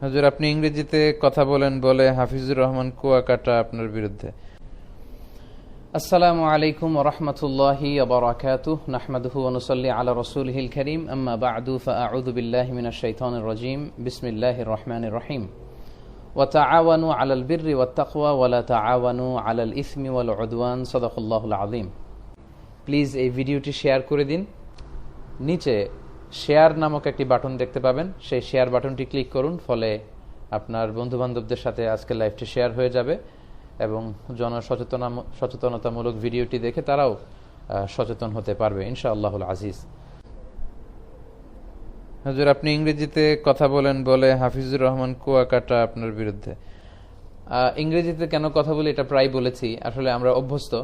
হুজুর, আপনি ইংরেজিতে কথা বলেন বলে হাফিজুর রহমান কুয়াকাটা আপনার বিরুদ্ধে। আসসালামু আলাইকুম ওয়া রাহমাতুল্লাহি ওয়া বারাকাতুহু নাহমাদুহু ওয়া নুসাল্লি আলা রাসূলিহিল কারীম আম্মা বা'দু ফাআউযু বিল্লাহি মিনাশ শাইতানির রাজীম বিসমিল্লাহির রহমানির রহিম ওয়া তাআওয়ানু আলাল বিররি ওয়াত তাকওয়া ওয়া লা তাআওয়ানু আলাল ইসমি ওয়াল উদওয়ান সাদাকাল্লাহুল আযীম। প্লিজ এই ভিডিওটি শেয়ার করে দিন। নিচে শেয়ার নামক একটি বাটন দেখতে পাবেন, সেই শেয়ার বাটনটি ক্লিক করুন, ফলে আপনার বন্ধুবান্ধবদের সাথে আজকের লাইভটি শেয়ার হয়ে যাবে এবং সচেতনতামূলক ভিডিওটি দেখে তারাও সচেতন হতে পারবে ইনশাআল্লাহুল আজিজ। হুজুর, আপনি ইংরেজিতে কথা বলেন বলে হাফিজুর রহমান কুয়াকাটা আপনার বিরুদ্ধে। ইংরেজিতে কেন কথা বলি এটা প্রায় বলেছি, আসলে আমরা অভ্যস্ত।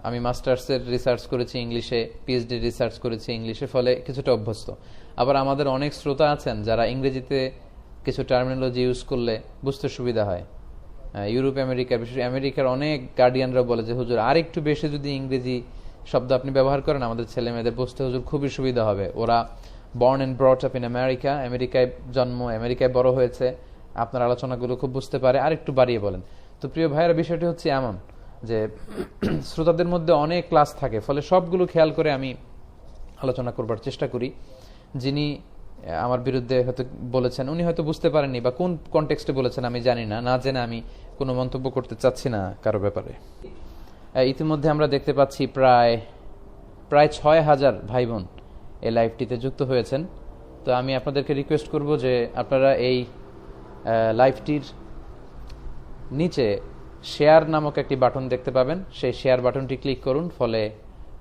আমি মাস্টার্সের রিসার্চ করেছি ইংলিশে, পিএইচডি রিসার্চ করেছি ইংলিশে, ফলে কিছুটা অভ্যস্ত। আবার আমাদের অনেক শ্রোতা আছেন যারা ইংরেজিতে কিছু টার্মিনোলজি ইউজ করলে বুঝতে সুবিধা হয়। ইউরোপ, আমেরিকা, বিশেষ আমেরিকার অনেক গার্ডিয়ানরা বলে যে হুজুর আর একটু বেশি যদি ইংরেজি শব্দ আপনি ব্যবহার করেন আমাদের ছেলে মেয়েদের বুঝতে হুজুর খুবই সুবিধা হবে। ওরা born and brought up in America, আমেরিকায় জন্ম, আমেরিকায় বড় হয়েছে, আপনার আলোচনাগুলো খুব বুঝতে পারে, আর একটু বাড়িয়ে বলেন। তো প্রিয় ভাইয়েরা, বিষয়টি হচ্ছে এমন যে শ্রোতাদের মধ্যে অনেক ক্লাস থাকে, ফলে সবগুলো খেয়াল করে আমি আলোচনা করবার চেষ্টা করি। যিনি আমার বিরুদ্ধে হয়তো বলেছেন উনি হয়তো বুঝতে পারেননি, বা কোন কনটেক্সটে বলেছেন আমি জানি না, না জেনে আমি কোনো মন্তব্য করতে চাচ্ছি না কারো ব্যাপারে। ইতিমধ্যে আমরা দেখতে পাচ্ছি প্রায় ৬,০০০ ভাই বোন এই লাইভটিতে যুক্ত হয়েছেন। তো আমি আপনাদেরকে রিকোয়েস্ট করব যে আপনারা এই লাইভটির নিচে শেয়ার নামক একটি বাটন দেখতে পাবেন, সেই শেয়ার বাটনটি ক্লিক করুন, ফলে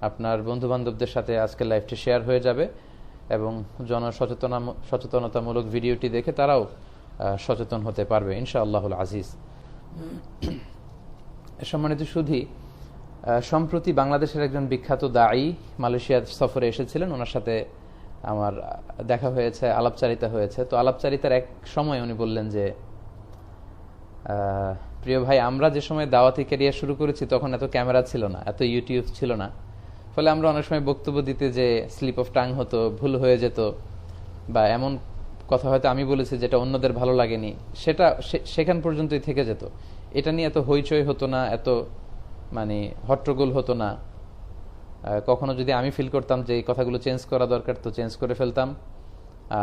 আপনার বন্ধুবান্ধবদের সাথে আজকের লাইভটি শেয়ার হয়ে যাবে এবং সচেতনতামূলক ভিডিওটি দেখে তারাও সচেতন হতে পারবে ইনশাআল্লাহুল আজিজ। সম্মানিত সুধী, সম্প্রতি বাংলাদেশের একজন বিখ্যাত দায়ী মালয়েশিয়া সফরে এসেছিলেন, ওনার সাথে আমার দেখা হয়েছে, আলাপচারিতা হয়েছে। তো আলাপচারিতার এক সময় উনি বললেন যে, প্রিয় ভাই, আমরা যে সময় দাওয়াতি ক্যারিয়ার শুরু করেছি তখন এত ক্যামেরা ছিল না, এত ইউটিউব ছিল না, ফলে আমরা অনেক সময় বক্তব্য দিতে যে স্লিপ অফ টাং হতো, ভুল হয়ে যেত, বা এমন কথা হয়তো আমি বলেছি যেটা অন্যদের ভালো লাগেনি, সেটা সেখান পর্যন্তই থেকে যেত। এটা নিয়ে এত হইচই হতো না, এত হট্টগোল হতো না। কখনো যদি আমি ফিল করতাম যে এই কথাগুলো চেঞ্জ করা দরকার তো চেঞ্জ করে ফেলতাম,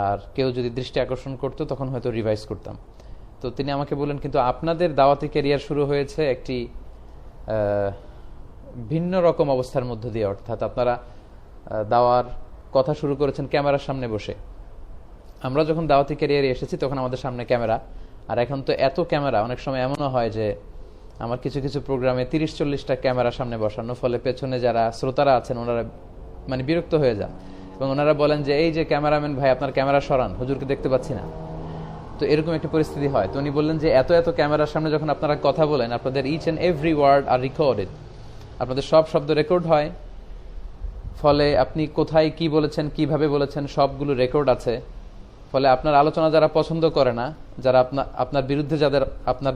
আর কেউ যদি দৃষ্টি আকর্ষণ করতো তখন হয়তো রিভাইজ করতাম। তো তিনি আমাকে বললেন, কিন্তু আপনাদের দাওয়াতি ক্যারিয়ার শুরু হয়েছে একটি ভিন্ন রকম অবস্থার মধ্য দিয়ে, অর্থাৎ আপনারা দাওয়ার কথা শুরু করেছেন ক্যামেরার সামনে বসে। আমরা যখন দাওয়াতি ক্যারিয়ারে এসেছি তখন আমাদের সামনে ক্যামেরা, আর এখন তো এত ক্যামেরা, অনেক সময় এমনও হয় যে আমার কিছু কিছু প্রোগ্রামে 30-40টা ক্যামেরার সামনে বসানো, ফলে পেছনে যারা শ্রোতারা আছেন ওনারা বিরক্ত হয়ে যান এবং ওনারা বলেন যে এই যে ক্যামেরাম্যান ভাই, আপনার ক্যামেরা সরান, হুজুরকে দেখতে পাচ্ছি না। তো এরকম একটি পরিস্থিতি হয়। তো উনি বললেন যে এত ক্যামেরার সামনে যখন আপনারা কথা বলেন, আপনাদের each and every word are recorded, আপনাদের সব শব্দ রেকর্ড হয়, ফলে আপনি কোথায় কি বলেছেন, কিভাবে বলেছেন, সবগুলো রেকর্ড আছে। ফলে আপনার আলোচনা যারা পছন্দ করে না, যারা আপনার বিরুদ্ধে, যাদের আপনার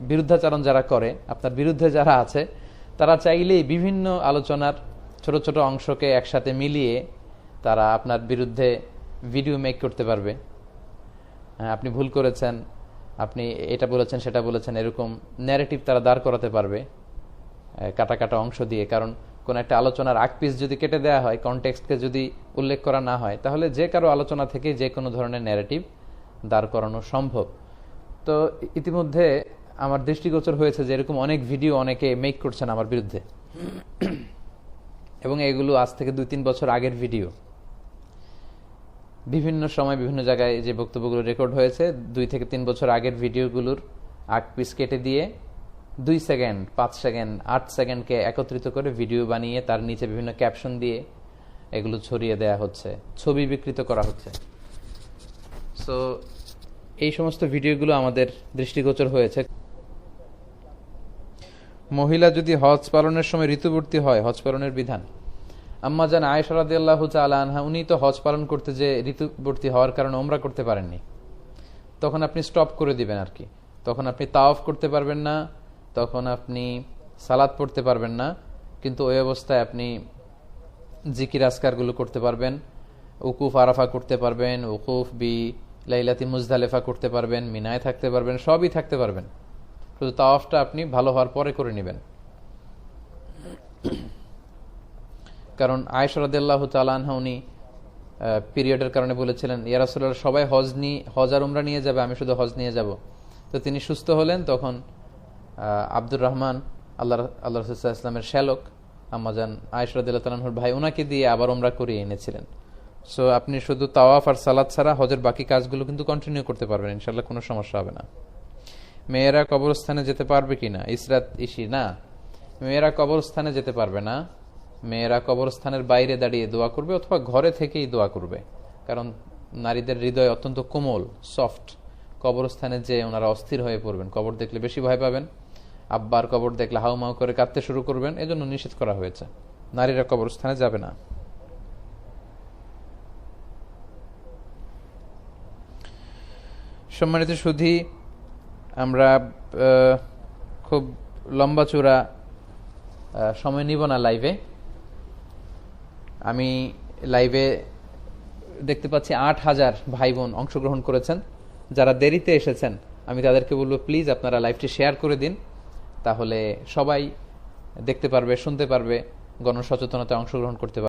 বিরুদ্ধাচারণ যারা করে, আপনার বিরুদ্ধে যারা আছে, তারা চাইলেই বিভিন্ন আলোচনার ছোট ছোট অংশকে একসাথে মিলিয়ে তারা আপনার বিরুদ্ধে ভিডিও মেক করতে পারবে। আপনি ভুল করেছেন, আপনি এটা বলেছেন, সেটা বলেছেন, এরকম ন্যারেটিভ তারা দাঁড় করাতে পারবে কাটা কাটা অংশ দিয়ে। কারণ কোন একটা আলোচনার আগ পিস যদি কেটে দেওয়া হয়, কনটেক্সটকে যদি উল্লেখ করা না হয়, তাহলে যে কারো আলোচনা থেকে যে কোনো ধরনের ন্যারেটিভ দাঁড় করানো সম্ভব। তো ইতিমধ্যে আমার দৃষ্টিগোচর হয়েছে যে এরকম অনেক ভিডিও অনেকে মেক করছেন আমার বিরুদ্ধে, এবং এগুলো আজ থেকে 2-3 বছর আগের ভিডিও। বিভিন্ন সময় বিভিন্ন জায়গায় যে বক্তব্যগুলো রেকর্ড হয়েছে, 2 থেকে 3 বছর আগের ভিডিওগুলোর আগ পিস কেটে দিয়ে 2 সেকেন্ড, 5 সেকেন্ড, 8 সেকেন্ডকে একত্রিত করে ভিডিও বানিয়ে তার নিচে বিভিন্ন ক্যাপশন দিয়ে এগুলো ছড়িয়ে দেয়া হচ্ছে, ছবি বিকৃত করা হচ্ছে। সো এই সমস্ত ভিডিওগুলো আমাদের দৃষ্টিগোচর হয়েছে। মহিলা যদি হজ পালনের সময় ঋতুবর্তী হয়, হজ পালনের বিধান। আম্মা জান আয়েশা রাদিয়াল্লাহু তাআলা আনহা, উনি তো হজ পালন করতে যে ঋতুবর্তী হওয়ার কারণে উমরা করতে পারেননি, তখন আপনি স্টপ করে দিবেন আর কি। তখন আপনি তাওয়াফ করতে পারবেন না, তখন আপনি সালাত পড়তে পারবেন না, কিন্তু ওই অবস্থায় আপনি জিকির আজকারগুলো করতে পারবেন, উকুফ আরাফা করতে পারবেন, উকুফ বি লাইলাতি মুজদালেফা করতে পারবেন, মিনায় থাকতে পারবেন, সবই থাকতে পারবেন, শুধু তাওয়াফটা আপনি ভালো হওয়ার পরে করে নেবেন। কারণ আয়েশা রাদিয়াল্লাহু তাআলা আনহা উনি পিরিয়ডের কারণে বলেছিলেন, ইয়া রাসূলুল্লাহ সবাই হজ আর উমরা নিয়ে যাবে, আমি শুধু হজ নিয়ে যাব। তো তিনি সুস্থ হলেন, তখন আব্দুর রহমান আল্লাহ রাসূল সাল্লাল্লাহু আলাইহি ওয়াসাল্লামের শ্যালক আম্মাজান আয়েশা রাদিয়াল্লাহু তাআলা আনহার ভাই, ওনাকে দিয়ে আবার উমরা করিয়ে এনেছিলেন। সো আপনি শুধু তাওয়াফ আর সালাত ছাড়া হজের বাকি কাজগুলো কিন্তু কন্টিনিউ করতে পারবেন, ইনশাআল্লাহ কোনো সমস্যা হবে না। মেয়েরা কবরস্থানে যেতে পারবে কিনা? ইসরাত ইসি না, মেয়েরা কবরস্থানে যেতে পারবে না। মেয়েরা কবরস্থানের বাইরে দাঁড়িয়ে দোয়া করবে অথবা ঘরে থেকেই দোয়া করবে, কারণ নারীদের হৃদয় অত্যন্ত কোমল, সফট। কবরস্থানে যে ওনারা অস্থির হয়ে পড়বেন, কবর দেখলে বেশি ভয় পাবেন, আব্বার কবর দেখলে হাউমাউ করে কাঁদতে শুরু করবেন, এজন্য নিষেধ করা হয়েছে, নারীরা কবরস্থানে যাবে না। সম্মানিত সুধী, আমরা খুব লম্বা চূড়া সময় নিব না লাইভে। আমি লাইভে দেখতে পাচ্ছি 8,000 ভাই বোন অংশগ্রহণ করেছেন। যারা দেরিতে এসেছেন আমি তাদেরকে বলবো, প্লিজ আপনারা লাইভটি শেয়ার করে দিন, তাহলে সবাই দেখতে পারবে, শুনতে পারবে, গণসচেতনতায় অংশগ্রহণ করতে পারবে।